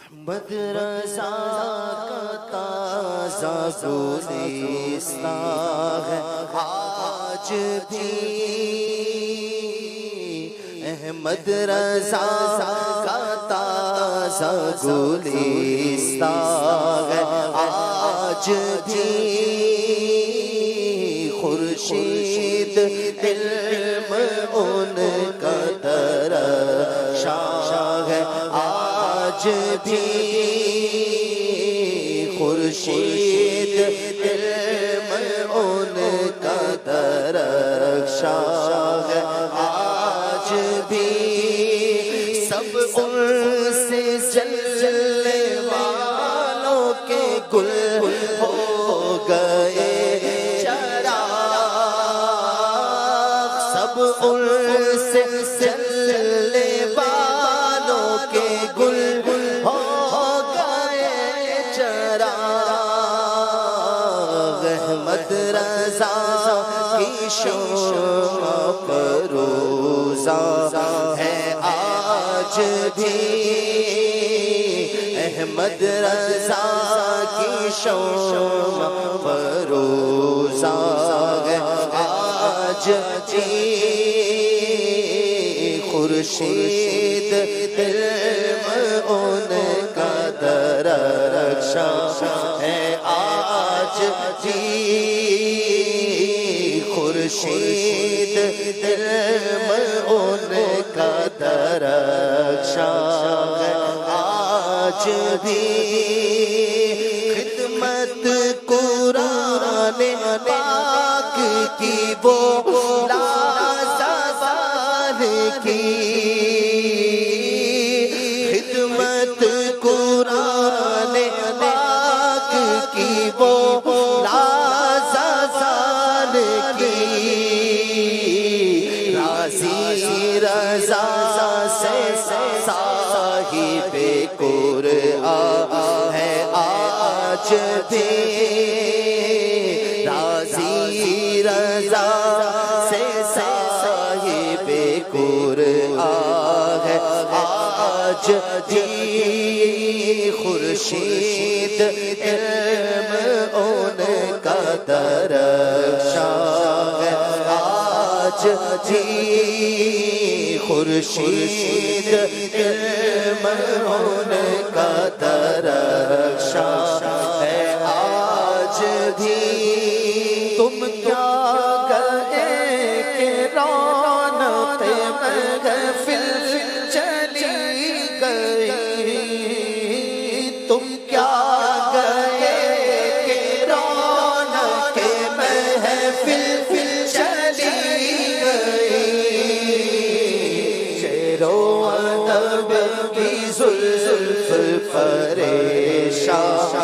محمد رضا کا تازہ گلستان ہے آج بھی، احمد رضا کا تازہ گلستان ہے آج بھی، خورشید علم ان کا درخشاں ہے آج بھی، خورشید علم ان کا درخشاں ہے آج بھی، سب ان سے جلنے والوں کے گل ہو گئے چراغ، سب ان سے جلنے والوں کے گل ہو گئے چراغ، احمد رضا کی شمع فروزاں ہے آج بھی، احمد رضا کی شمع فروزاں ہے آج بھی، خورشید علم ان کا درخشاں ہے آج بھی، خورشید علم ان کا درخشاں ہے آج بھی، خدمت قرآن پاک کی وہ لازوال کی، خدمت قرآن پاک کی وہ لازوال کی، راضی رضا سے صاحب قرآن ہے آج بھی، راضی رضا سے صاحب قرآن ہے آج بھی، خورشید علم ان کا درخشاں ہے آج بھی، خورشید علم ان کا درخشاں ہے آج بھی، تم کیا گئے کہ رونق محفل چلی گئی، تم کیا گئے کہ رونق محفل چلی گئی، شعر و ادب کی زلف پریشان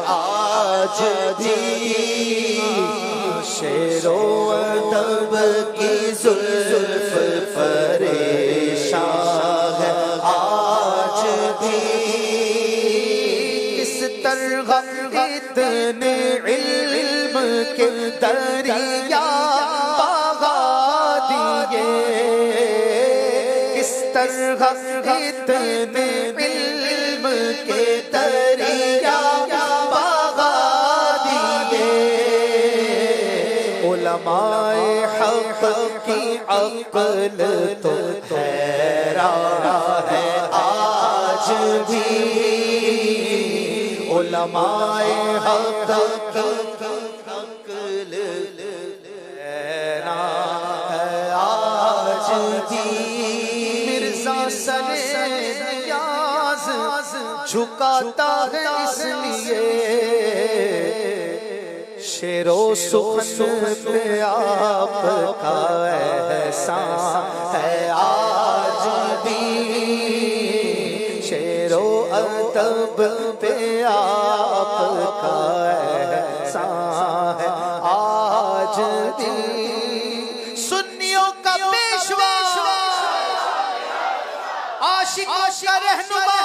آج بھی، شعر و ادب کی زلف پریشان ہے آج بھی، کس طرح اتنے علم کے دریا بہا دیے، کس طرح اتنے علم کے دریا بہا دیے، علماء حق کی عقل تو حیران ہے آج بھی، علماء حق کی عقل حیران ہے آج بھی، مرزا سر نیاز جھکاتا ہے اس لیے، شعر و سخن پہ آپ کا احسان ہے آج بھی، شعر و ادب پہ آپ کا احسان ہے آج بھی، سنیوں کا پیشوا عاشقوں کا رہنما